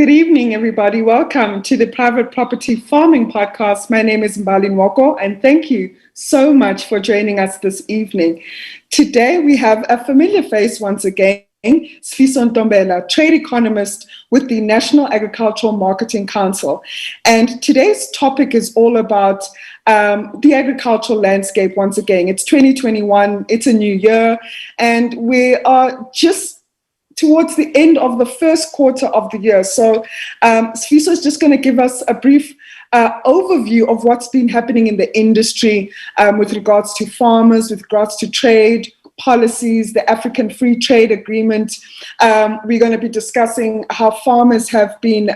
Good evening, everybody. Welcome to the Private Property Farming Podcast. My name is Mbali Nwoko, and thank you so much for joining us this evening. Today, we have a familiar face once again, Sifiso Ntombela, trade economist with the National Agricultural Marketing Council. And today's topic is all about the agricultural landscape once again. It's 2021, it's a new year, and we are just towards the end of the first quarter of the year. So Sifiso is just going to give us a brief overview of what's been happening in the industry with regards to farmers, with regards to trade policies, the African Free Trade Agreement. We're going to be discussing how farmers have been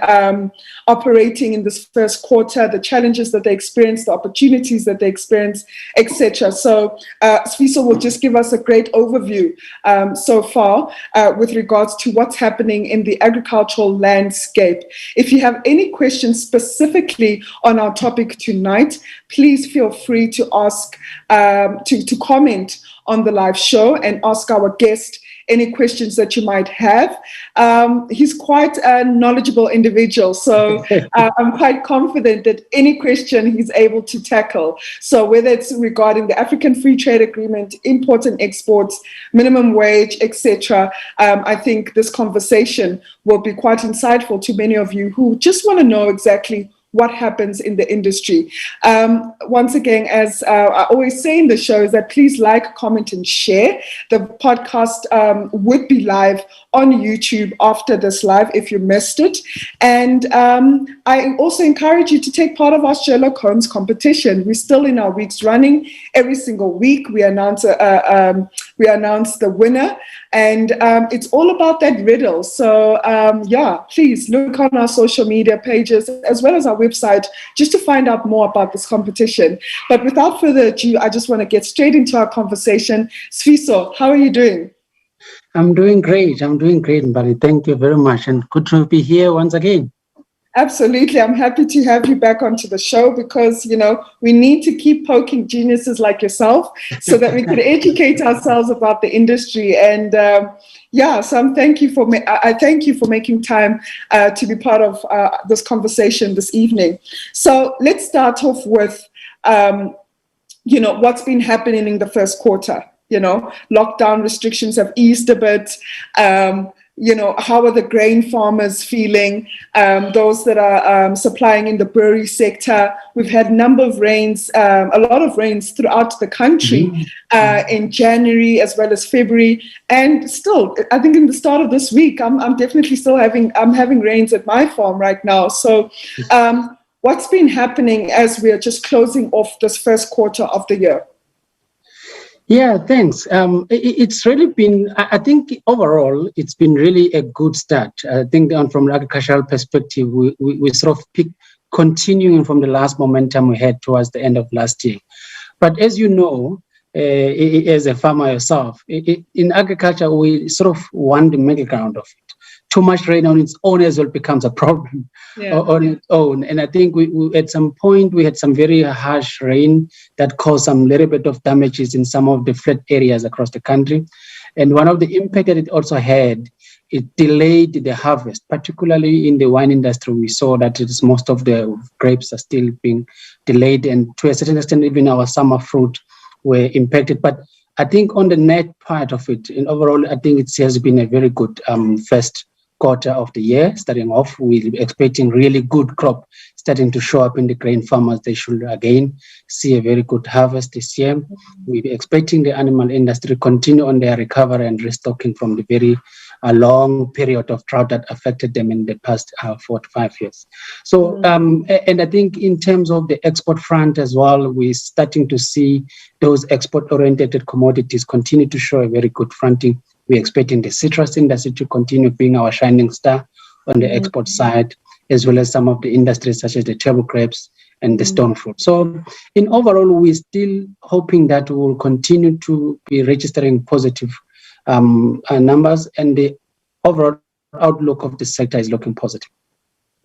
operating in this first quarter, the challenges that they experience, the opportunities that they experience, etc. So Sifiso will just give us a great overview so far with regards to what's happening in the agricultural landscape. If you have any questions specifically on our topic tonight, please feel free to ask, to comment on the live show and ask our guest any questions that you might have. He's quite a knowledgeable individual, so I'm quite confident that any question he's able to tackle. So whether it's regarding the African Free Trade Agreement, imports and exports, minimum wage, etc., I think this conversation will be quite insightful to many of you who just want to know exactly what happens in the industry. Once again, as I always say in the show, is that please like, comment, and share. The podcast would be live on YouTube after this live if you missed it. And I also encourage you to take part of our Sherlock Holmes competition. We're still in our weeks running. Every single week we announce the winner, and it's all about that riddle. So please look on our social media pages as well as our website just to find out more about this competition. But without further ado, I just want to get straight into our conversation. Sifiso, how are you doing? I'm doing great, Mbali. Thank you very much, and good to be here once again. Absolutely. I'm happy to have you back onto the show because, we need to keep poking geniuses like yourself so that we can educate ourselves about the industry. And so I thank you for making time to be part of this conversation this evening. So let's start off with, what's been happening in the first quarter. Lockdown restrictions have eased a bit. How are the grain farmers feeling? Those that are supplying in the brewery sector. We've had a lot of rains throughout the country in January as well as February. And still, I think in the start of this week, I'm definitely still having rains at my farm right now. So what's been happening as we are just closing off this first quarter of the year? Yeah, thanks. It's really been, I think overall, it's been really a good start. I think from an agricultural perspective, we sort of continuing from the last momentum we had towards the end of last year. But as you know, as a farmer yourself, in agriculture, we sort of want the middle ground of it. Too much rain on its own as well becomes a problem on its own. And I think we at some point we had some very harsh rain that caused some little bit of damages in some of the flat areas across the country. And one of the impact that it also had, it delayed the harvest, particularly in the wine industry. We saw that most of the grapes are still being delayed, and to a certain extent, even our summer fruit were impacted. But I think on the net part of it, and overall, I think it has been a very good first quarter of the year. Starting off, we're expecting really good crop starting to show up in the grain farmers. They should again see a very good harvest this year. We're expecting the animal industry to continue on their recovery and restocking from the very long period of drought that affected them in the past 4 to 5 years. So, and I think in terms of the export front as well, we're starting to see those export-oriented commodities continue to show a very good fronting. We're expecting the citrus industry to continue being our shining star on the export side, as well as some of the industries such as the table grapes and the stone fruit. So in overall, we're still hoping that we will continue to be registering positive numbers, and the overall outlook of the sector is looking positive.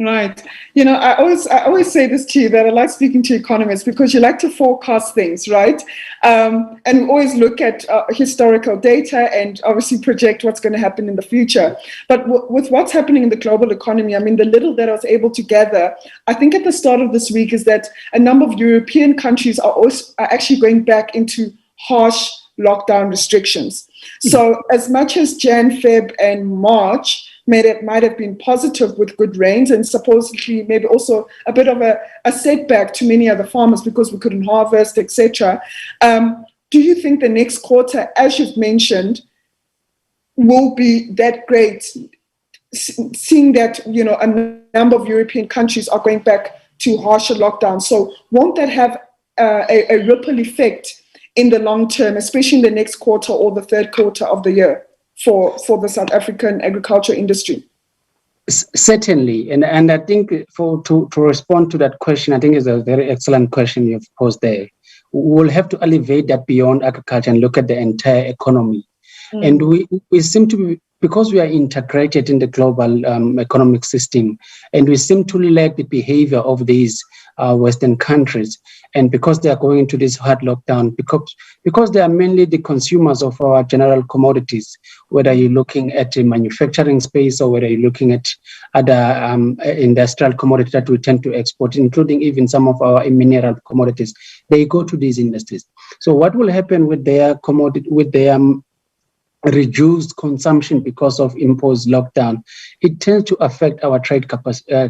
Right. I always say this to you, that I like speaking to economists because you like to forecast things, right? And we always look at historical data and obviously project what's going to happen in the future. But with what's happening in the global economy, I mean, the little that I was able to gather, I think at the start of this week is that a number of European countries are actually going back into harsh lockdown restrictions. So as much as Jan, Feb, and March might have been positive with good rains and supposedly maybe also a bit of a setback to many other farmers because we couldn't harvest, etc. Do you think the next quarter, as you've mentioned, will be that great, seeing that a number of European countries are going back to harsher lockdowns? So won't that have a ripple effect in the long term, especially in the next quarter or the third quarter of the year for the South African agriculture industry? Certainly, and I think to respond to that question, I think is a very excellent question you've posed there. We'll have to elevate that beyond agriculture and look at the entire economy. And we seem to be, because we are integrated in the global economic system, and we seem to lack the behavior of these Western countries. And because they are going into this hard lockdown, because they are mainly the consumers of our general commodities, whether you're looking at the manufacturing space or whether you're looking at other industrial commodities that we tend to export, including even some of our mineral commodities, they go to these industries. So what will happen with their commodity, with their reduced consumption because of imposed lockdown, it tends to affect our trade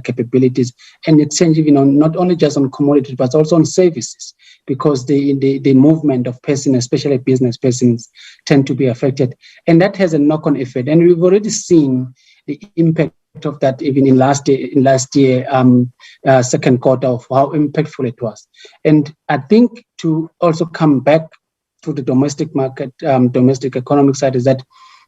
capabilities and exchange, not only just on commodities, but also on services, because the movement of persons, especially business persons, tend to be affected. And that has a knock-on effect. And we've already seen the impact of that even in last year, second quarter, of how impactful it was. And I think to also come back to the domestic market, domestic economic side, is that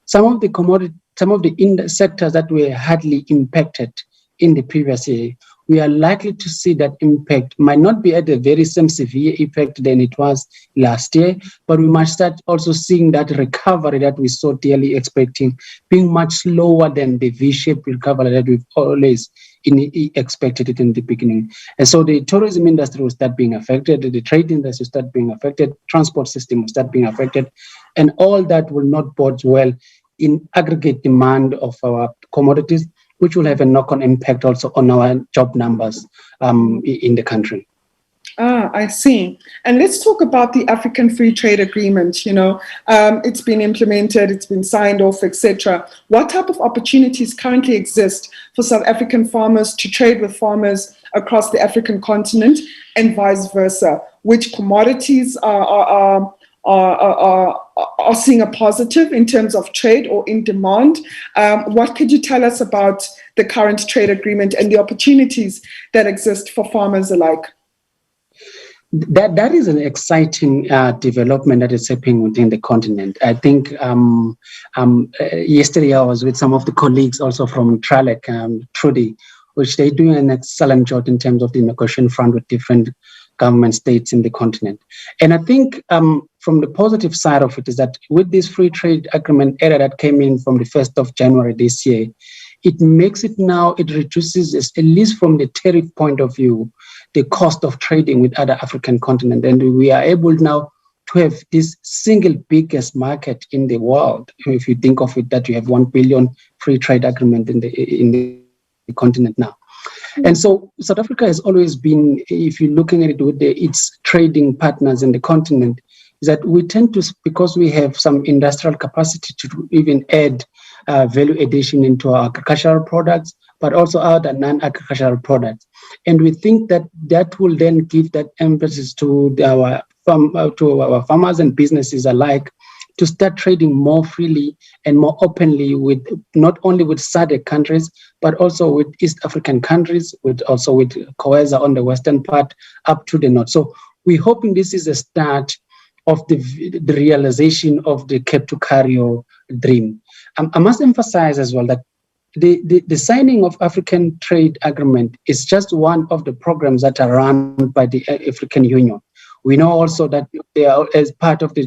some of the sectors that were hardly impacted in the previous year, we are likely to see that impact might not be at a very same severe effect than it was last year, but we might start also seeing that recovery that we so dearly expecting being much slower than the V-shaped recovery that we've always expected it in the beginning. And so the tourism industry will start being affected, the trade industry will start being affected, transport system will start being affected, and all that will not bode well in aggregate demand of our commodities, which will have a knock-on impact also on our job numbers in the country. I see. And let's talk about the African Free Trade Agreement. It's been implemented, it's been signed off, etc. What type of opportunities currently exist for South African farmers to trade with farmers across the African continent and vice versa? Which commodities are seeing a positive in terms of trade or in demand? What could you tell us about the current trade agreement and the opportunities that exist for farmers alike? That is an exciting development that is happening within the continent. I think yesterday I was with some of the colleagues also from TRALEC, Trudy, which they're doing an excellent job in terms of the negotiation front with different government states in the continent. And I think from the positive side of it is that with this free trade agreement era that came in from the 1st of January this year, it makes it now, it reduces, at least from the tariff point of view, the cost of trading with other African continent. And we are able now to have this single biggest market in the world. If you think of it, that you have 1 billion free trade agreement in the continent now. And so South Africa has always been, if you're looking at it with its trading partners in the continent, is that we tend to, because we have some industrial capacity to even add value addition into our agricultural products, but also other non-agricultural products. And we think that that will then give that emphasis to our farmers and businesses alike to start trading more freely and more openly with not only with SADC countries, but also with East African countries, with COESA on the western part up to the north. So we're hoping this is a start of the realization of the Cape to Cairo dream. I must emphasize as well that the signing of African Trade Agreement is just one of the programs that are run by the African Union. We know also that they are as part of the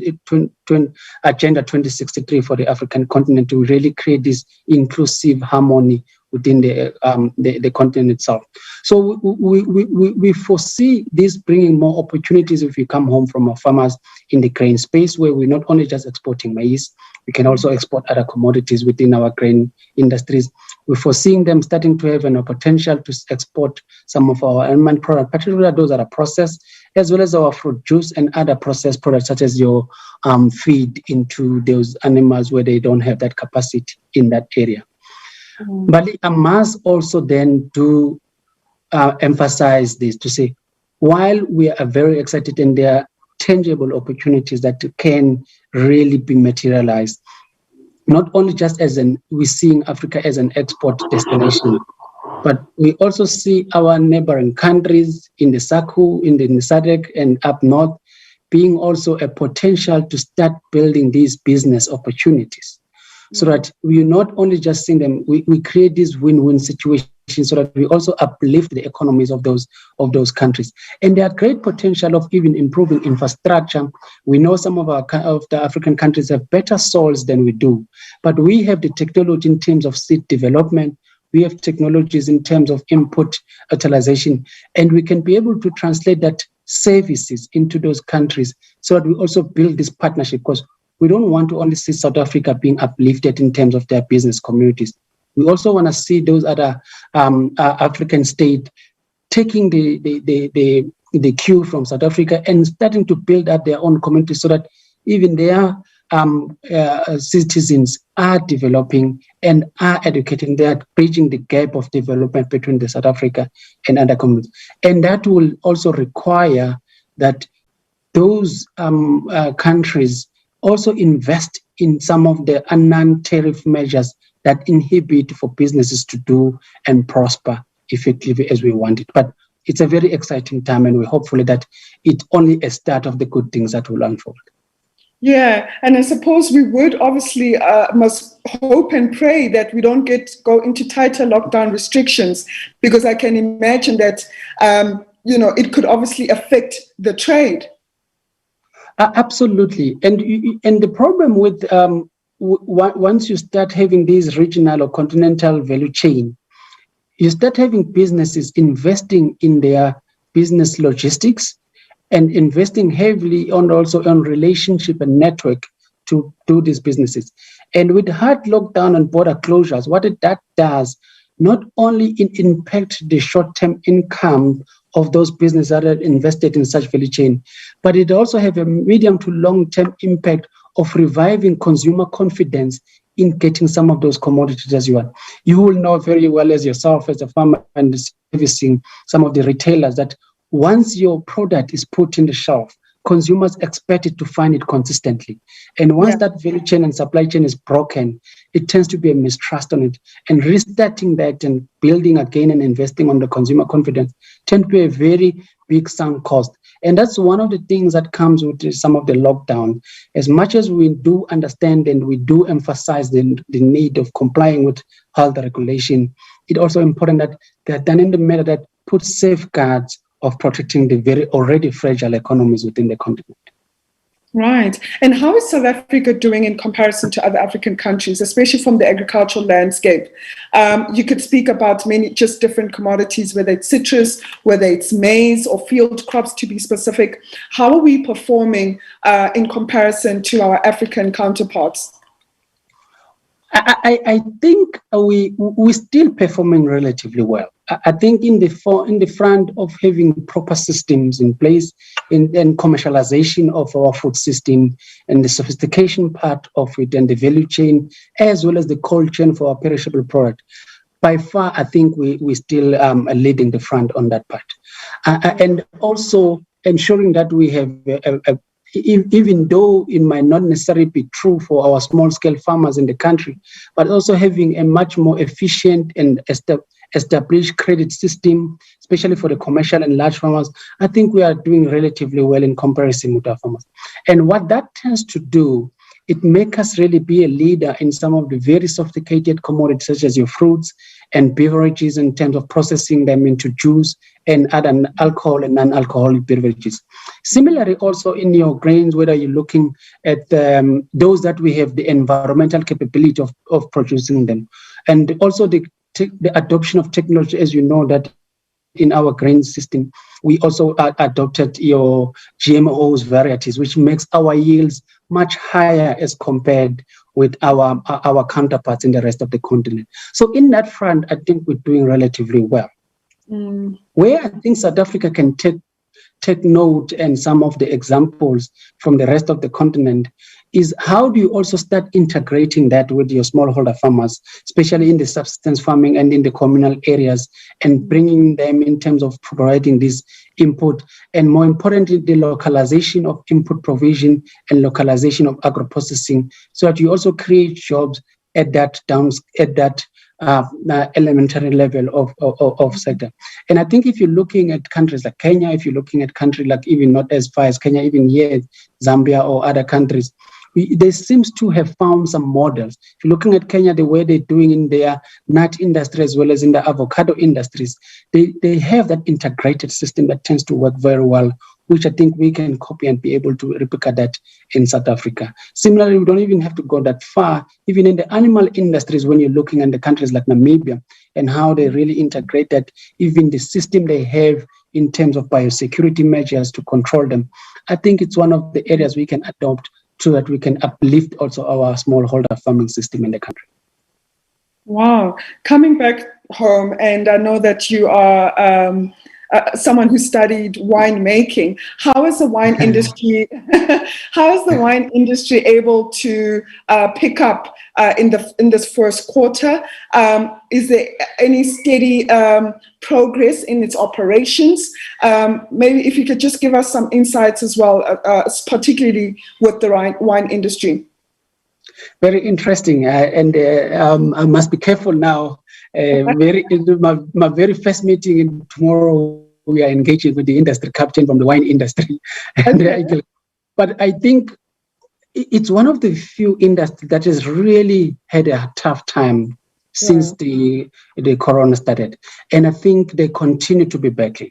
Agenda 2063 for the African continent to really create this inclusive harmony within the continent itself. So we foresee this bringing more opportunities if we come home from our farmers in the grain space, where we're not only just exporting maize, we can also export other commodities within our grain industries. We're foreseeing them starting to have a potential to export some of our almond products, particularly those that are processed, as well as our fruit juice and other processed products, such as your feed into those animals where they don't have that capacity in that area. But I must also then emphasize this to say, while we are very excited and there are tangible opportunities that can really be materialized, not only just we're seeing Africa as an export destination, but we also see our neighboring countries in the SACU, in the SADC and up north, being also a potential to start building these business opportunities. So that we're not only just seeing them, we create this win-win situation so that we also uplift the economies of those countries. And there are great potential of even improving infrastructure. We know some of the African countries have better soils than we do, but we have the technology in terms of seed development. We have technologies in terms of input utilization, and we can be able to translate that services into those countries so that we also build this partnership, because we don't want to only see South Africa being uplifted in terms of their business communities. We also want to see those other African states taking the cue from South Africa and starting to build up their own communities so that even their citizens are developing and are educating. They are bridging the gap of development between the South Africa and other communities. And that will also require that those countries also invest in some of the non-tariff measures that inhibit for businesses to do and prosper effectively as we want it. But it's a very exciting time, and we're hopefully that it's only a start of the good things that will unfold. Yeah, and I suppose we would obviously must hope and pray that we don't go into tighter lockdown restrictions, because I can imagine that it could obviously affect the trade. Absolutely, and the problem with once you start having these regional or continental value chain, you start having businesses investing in their business logistics and investing heavily also on relationship and network to do these businesses. And with hard lockdown and border closures, what that does, not only it impact the short-term income of those businesses that are invested in such value chain, but it also have a medium to long-term impact of reviving consumer confidence in getting some of those commodities as you want. You will know very well as yourself as a farmer and servicing some of the retailers that once your product is put in the shelf, consumers expect it to find it consistently. And once that value chain and supply chain is broken, it tends to be a mistrust on it. And restarting that and building again and investing on the consumer confidence tend to be a very big sunk cost. And that's one of the things that comes with some of the lockdown. As much as we do understand and we do emphasize the need of complying with health regulation, it's also important that they're done in the manner that puts safeguards of protecting the very already fragile economies within the continent. Right. And how is South Africa doing in comparison to other African countries, especially from the agricultural landscape? You could speak about many just different commodities, whether it's citrus, whether it's maize or field crops to be specific. How are we performing in comparison to our African counterparts? I think we're still performing relatively well. I think in the front of having proper systems in place and commercialization of our food system and the sophistication part of it and the value chain, as well as the cold chain for our perishable product, by far, I think we still are leading the front on that part. And also ensuring that we have even though it might not necessarily be true for our small-scale farmers in the country, but also having a much more efficient and established credit system, especially for the commercial and large farmers, I think we are doing relatively well in comparison with our farmers. And what that tends to do, it makes us really be a leader in some of the very sophisticated commodities, such as your fruits and beverages, in terms of processing them into juice and other alcohol and non-alcoholic beverages. Similarly, also in your grains, whether you're looking at those that we have the environmental capability of producing them, and also the adoption of technology, as you know, that in our grain system, we also adopted your GMOs varieties, which makes our yields much higher as compared with our counterparts in the rest of the continent. So in that front, I think we're doing relatively well. Where I think South Africa can take note and some of the examples from the rest of the continent is how do you also start integrating that with your smallholder farmers, especially in the subsistence farming and in the communal areas, and bringing them in terms of providing this input, and more importantly, the localization of input provision and localization of agro-processing, so that you also create jobs at that elementary level of sector. And I think if you're looking at countries like Kenya, if you're looking at countries like even not as far as Kenya, even here, Zambia or other countries, they seems to have found some models. If you're looking at Kenya, the way they're doing in their nut industry as well as in the avocado industries, they have that integrated system that tends to work very well, which I think we can copy and be able to replicate that in South Africa. Similarly, we don't even have to go that far. Even in the animal industries, when you're looking at the countries like Namibia and how they really integrate that, even the system they have in terms of biosecurity measures to control them, I think it's one of the areas we can adopt so that we can uplift also our smallholder farming system in the country. Wow. Coming back home, and I know that you are someone who studied winemaking. How is the wine industry? How is the wine industry able to pick up in this first quarter? Is there any steady progress in its operations? Maybe if you could just give us some insights as well, particularly with the wine industry. Very interesting, and I must be careful now. My very first meeting in tomorrow, we are engaging with the industry captain from the wine industry. Okay. But I think it's one of the few industries that has really had a tough time since the corona started, and I think they continue to be battling.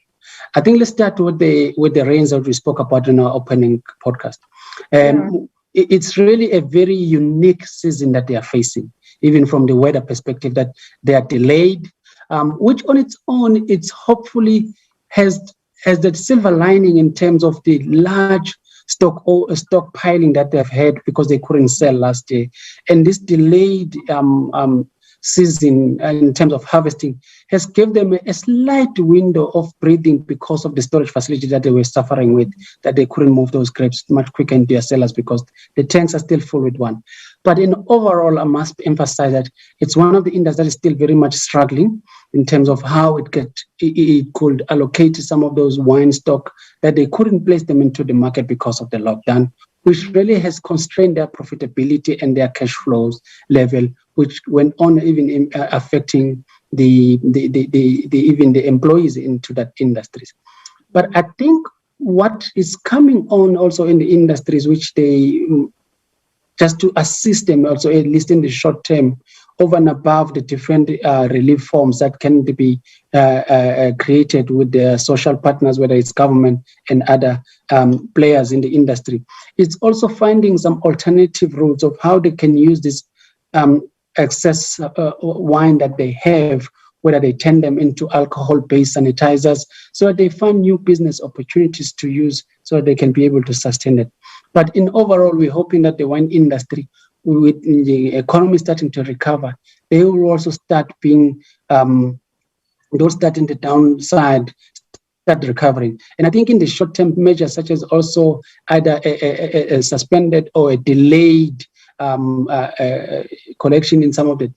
I think let's start with the rains that we spoke about in our opening podcast. It's really a very unique season that they are facing, even from the weather perspective, that they are delayed, which on its own, it's hopefully has that silver lining in terms of the large stockpiling that they've had because they couldn't sell last year. And this delayed season in terms of harvesting has given them a slight window of breathing because of the storage facility that they were suffering with, that they couldn't move those grapes much quicker into their cellars because the tanks are still full with one. But in overall, I must emphasize that it's one of the industries that is still very much struggling in terms of how it could allocate some of those wine stock that they couldn't place them into the market because of the lockdown, which really has constrained their profitability and their cash flows level, which went on even affecting even the employees into that industries. But I think what is coming on also in the industries, which they just to assist them also, at least in the short term, over and above the different relief forms that can be created with the social partners, whether it's government and other players in the industry. It's also finding some alternative routes of how they can use this excess wine that they have, whether they turn them into alcohol-based sanitizers, so that they find new business opportunities to use so they can be able to sustain it. But in overall, we're hoping that the wine industry, with the economy starting to recover, they will also start being, those starting the downside, start recovering. And I think in the short-term measures, such as also either a suspended or a delayed collection in some of the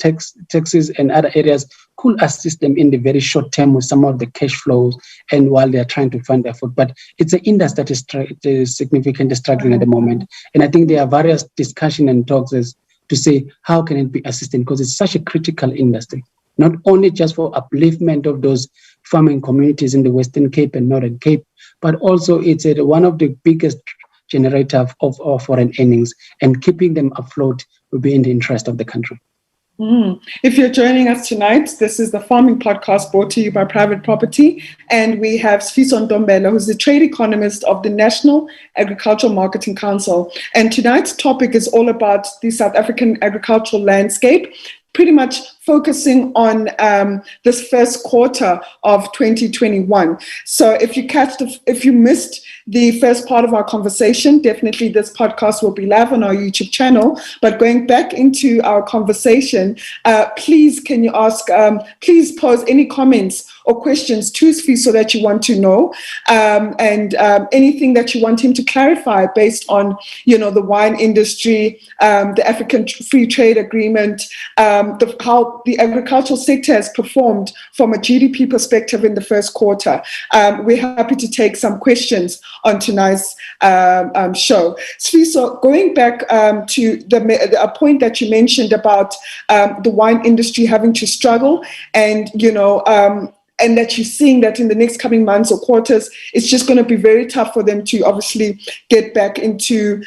taxes and other areas could assist them in the very short term with some of the cash flows and while they're trying to find their food. But it's an industry that is significantly struggling at the moment. And I think there are various discussion and talks as to say, how can it be assisted? Because it's such a critical industry, not only just for upliftment of those farming communities in the Western Cape and Northern Cape, but also it's one of the biggest generator of foreign earnings, and keeping them afloat will be in the interest of the country. If you're joining us tonight, this is the Farming Podcast brought to you by Private Property, and we have Sifiso Ntombela, who's the trade economist of the National Agricultural Marketing Council. And tonight's topic is all about the South African agricultural landscape, pretty much focusing on this first quarter of 2021. So if you missed the first part of our conversation, definitely this podcast will be live on our YouTube channel. But going back into our conversation, please please pose any comments or questions to Sifiso that you want to know, and anything that you want him to clarify based on, the wine industry, the African Free Trade Agreement, how the agricultural sector has performed from a GDP perspective in the first quarter. We're happy to take some questions on tonight's show. Sifiso, going back to a point that you mentioned about the wine industry having to struggle, and and that you're seeing that in the next coming months or quarters, it's just going to be very tough for them to obviously get back into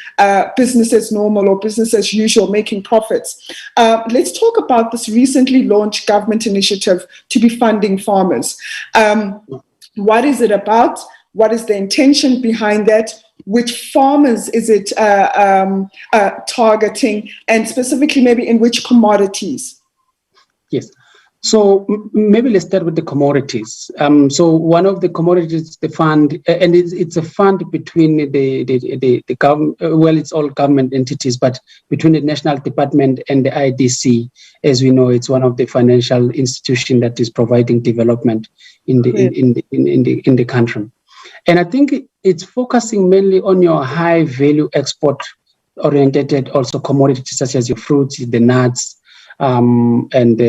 business as normal or business as usual, making profits. Let's talk about this recently launched government initiative to be funding farmers. What is it about? What is the intention behind that? Which farmers is it targeting? And specifically maybe in which commodities? Yes. So maybe let's start with the commodities. So one of the commodities, the fund, and it's a fund between the government. Well, it's all government entities, but between the National Department and the IDC, as we know, it's one of the financial institutions that is providing development in the country. And I think it's focusing mainly on your high value export oriented also commodities such as your fruits, the nuts, and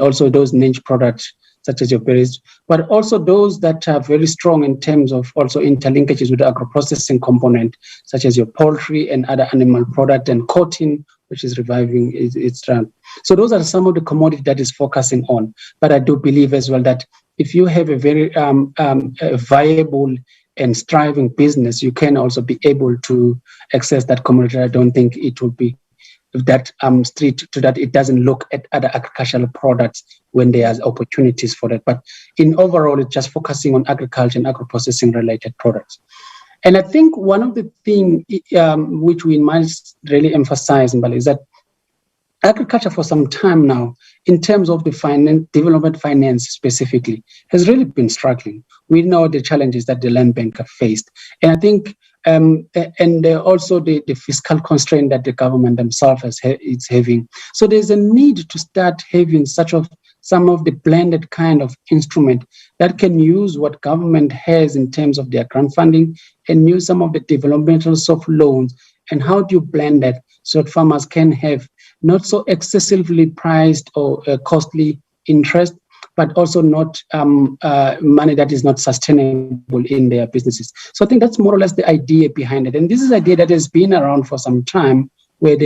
also those niche products such as your berries, but also those that are very strong in terms of also interlinkages with the agro-processing component, such as your poultry and other animal product and cotton, which is reviving its trend. So those are some of the commodities that is focusing on. But I do believe as well that if you have a very viable and striving business, you can also be able to access that commodity. I don't think it will be that strict to that it doesn't look at other agricultural products when there are opportunities for that. But in overall, it's just focusing on agriculture and agro-processing related products. And I think one of the things which we must really emphasize, Mbali, is that agriculture for some time now, in terms of the development finance specifically, has really been struggling. We know the challenges that the Land Bank have faced. And I think also the fiscal constraint that the government themselves is having. So there's a need to start having some of the blended kind of instrument that can use what government has in terms of their grant funding and use some of the developmental soft loans. And how do you blend that so that farmers can have not so excessively priced or costly interest, but also not money that is not sustainable in their businesses. So I think that's more or less the idea behind it. And this is an idea that has been around for some time, where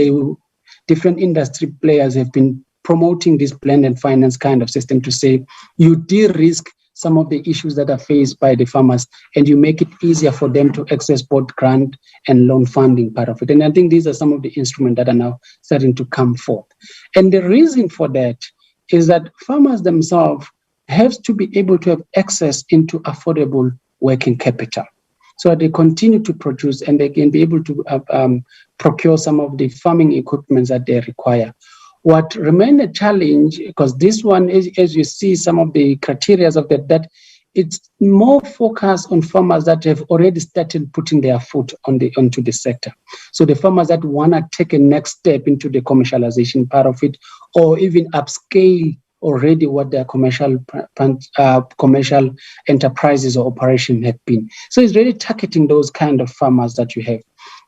different industry players have been promoting this blended finance kind of system to say you de-risk some of the issues that are faced by the farmers, and you make it easier for them to access both grant and loan funding part of it. And I think these are some of the instruments that are now starting to come forth. And the reason for that is that farmers themselves have to be able to have access into affordable working capital, so that they continue to produce and they can be able to procure some of the farming equipment that they require. What remains a challenge, because this one is, as you see, some of the criteria of that it's more focused on farmers that have already started putting their foot onto the sector. So the farmers that want to take a next step into the commercialization part of it, or even upscale already what their commercial enterprises or operation have been. So it's really targeting those kind of farmers that you have.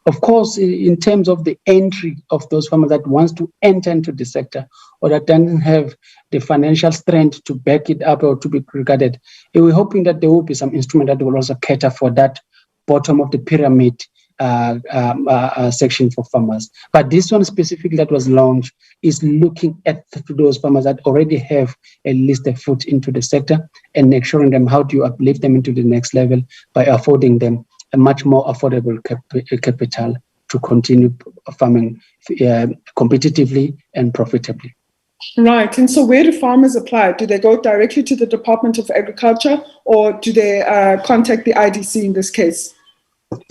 Of course, in terms of the entry of those farmers that wants to enter into the sector or that doesn't have the financial strength to back it up or to be regarded, we're hoping that there will be some instrument that will also cater for that bottom of the pyramid section for farmers. But this one specifically that was launched is looking at those farmers that already have at least a foot into the sector and ensuring them how do you uplift them into the next level by affording them a much more affordable capital to continue farming competitively and profitably. Right. And so where do farmers apply? Do they go directly to the Department of Agriculture, or do they contact the IDC in this case?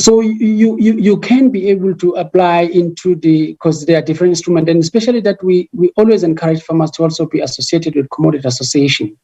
So you can be able to apply into because there are different instruments, and especially that we always encourage farmers to also be associated with commodity association,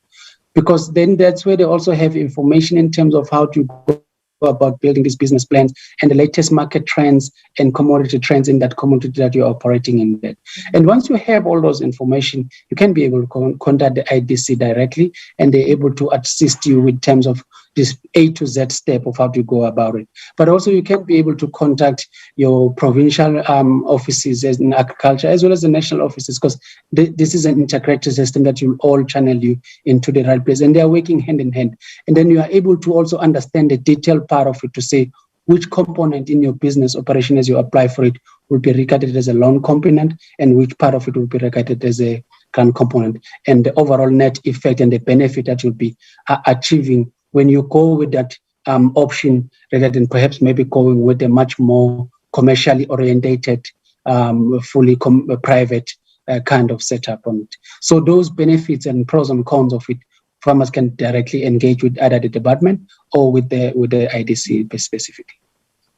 because then that's where they also have information in terms of how to go about building these business plans and the latest market trends and commodity trends in that commodity that you're operating in that. And once you have all those information, you can be able to contact the IDC directly, and they're able to assist you in terms of this A to Z step of how to go about it. But also you can be able to contact your provincial offices in agriculture as well as the national offices, because this is an integrated system that will all channel you into the right place, and they are working hand in hand. And then you are able to also understand the detailed part of it to say which component in your business operation as you apply for it will be regarded as a loan component and which part of it will be regarded as a grant component, and the overall net effect and the benefit that you'll be achieving when you go with that option, rather than perhaps maybe going with a much more commercially orientated, fully private kind of setup on it. So those benefits and pros and cons of it, farmers can directly engage with either the department or with the IDC specifically.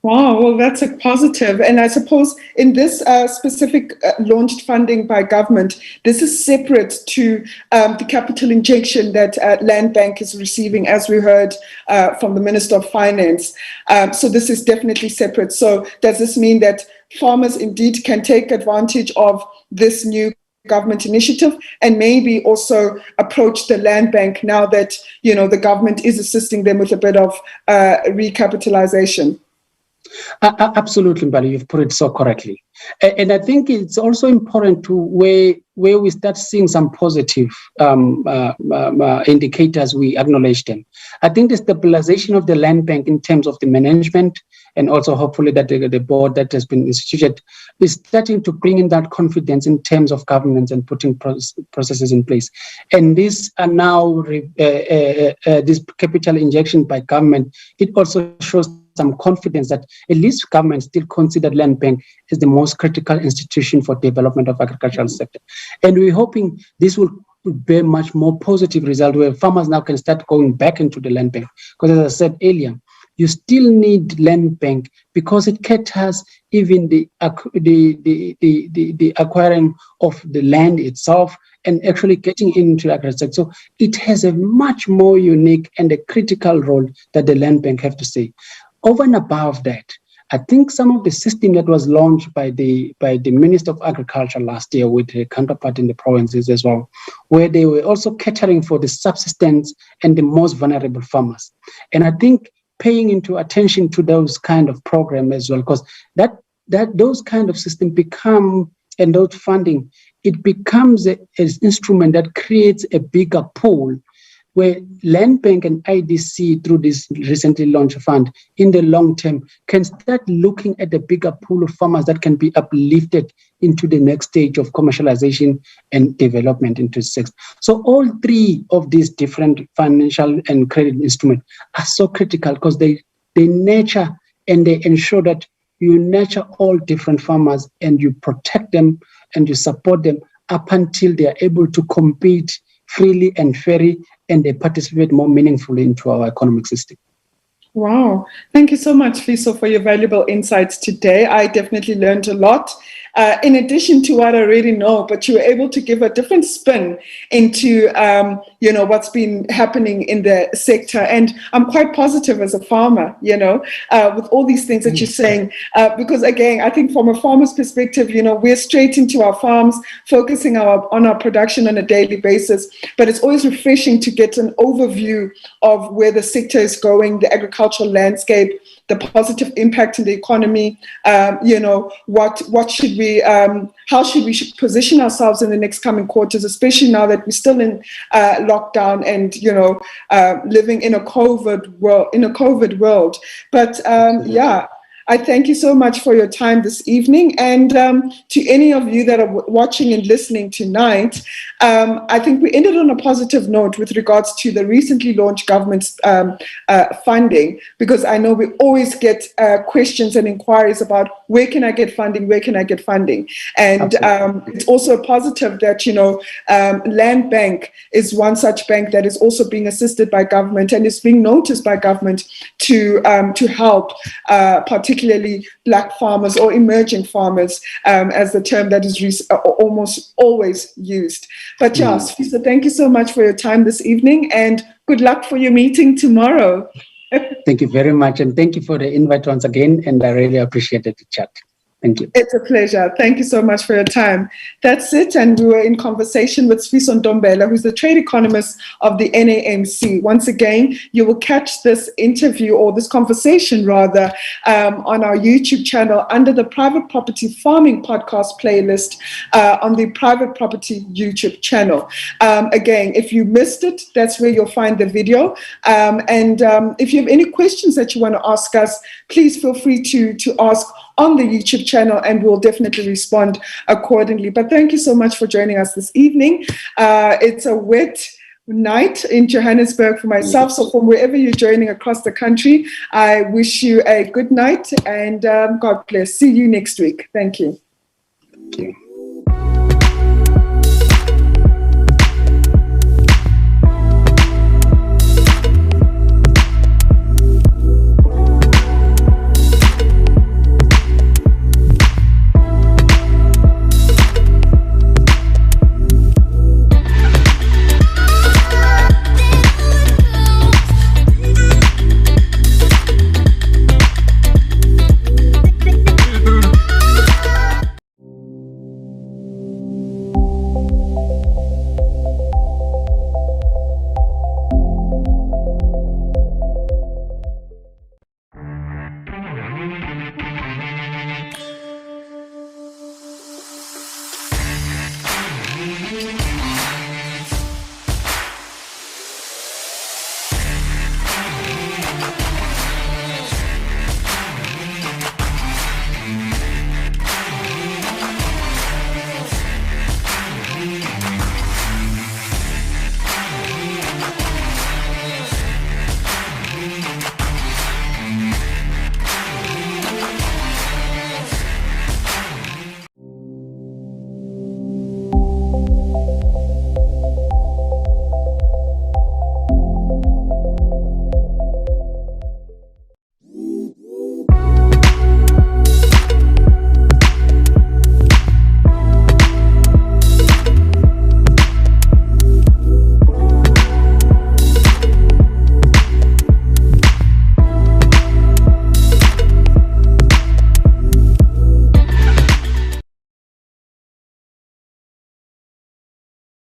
Wow, well, that's a positive. And I suppose in this specific launched funding by government, this is separate to the capital injection that Land Bank is receiving, as we heard from the Minister of Finance. So this is definitely separate. So does this mean that farmers indeed can take advantage of this new government initiative and maybe also approach the Land Bank now that, you know, the government is assisting them with a bit of recapitalization? Absolutely, Mbali, you've put it so correctly. And I think it's also important to where we start seeing some positive indicators, we acknowledge them. I think the stabilization of the Land Bank in terms of the management and also hopefully that the board that has been instituted is starting to bring in that confidence in terms of governance and putting processes in place. And these are now, this capital injection by government, it also shows some confidence that at least government still considered Land Bank as the most critical institution for development of agricultural sector. And we're hoping this will bear much more positive result where farmers now can start going back into the Land Bank. Because as I said earlier, you still need Land Bank because it caters even the acquiring of the land itself and actually getting into agriculture. So it has a much more unique and a critical role that the Land Bank have to say. Over and above that, I think some of the system that was launched by the Minister of Agriculture last year with a counterpart in the provinces as well, where they were also catering for the subsistence and the most vulnerable farmers. And I think paying into attention to those kind of program as well, because that those kind of system become, and those funding, it becomes an instrument that creates a bigger pool where Land Bank and IDC, through this recently launched fund, in the long term, can start looking at the bigger pool of farmers that can be uplifted into the next stage of commercialization and development into sex. So all three of these different financial and credit instruments are so critical because they nurture and they ensure that you nurture all different farmers and you protect them and you support them up until they are able to compete freely and fairly, and they participate more meaningfully into our economic system. Wow. Thank you so much, Sifiso, for your valuable insights today. I definitely learned a lot. In addition to what I already know, but you were able to give a different spin into, what's been happening in the sector. And I'm quite positive as a farmer, with all these things that you're saying, because again, I think from a farmer's perspective, we're straight into our farms, focusing on our production on a daily basis. But it's always refreshing to get an overview of where the sector is going, the agricultural landscape, the positive impact in the economy, what should we, how should we position ourselves in the next coming quarters, especially now that we're still in lockdown and, living in a COVID world. But I thank you so much for your time this evening. And to any of you that are watching and listening tonight, I think we ended on a positive note with regards to the recently launched government's funding, because I know we always get questions and inquiries about where can I get funding, And it's also a positive that, Land Bank is one such bank that is also being assisted by government and is being noticed by government to help particularly Black farmers or emerging farmers, as the term that is almost always used. But Sifiso, thank you so much for your time this evening and good luck for your meeting tomorrow. Thank you very much. And thank you for the invite once again. And I really appreciated the chat. Thank you. It's a pleasure. Thank you so much for your time. That's it. And we were in conversation with Sifiso Ntombela, who's the trade economist of the NAMC. Once again, you will catch this interview or this conversation rather on our YouTube channel under the Private Property Farming Podcast playlist on the Private Property YouTube channel. Again, if you missed it, that's where you'll find the video. And if you have any questions that you want to ask us, please feel free to ask on the YouTube channel, and we'll definitely respond accordingly. But thank you so much for joining us this evening. It's a wet night in Johannesburg for myself, so from wherever you're joining across the country, I wish you a good night and God bless. See you next week. Thank you. Thank you.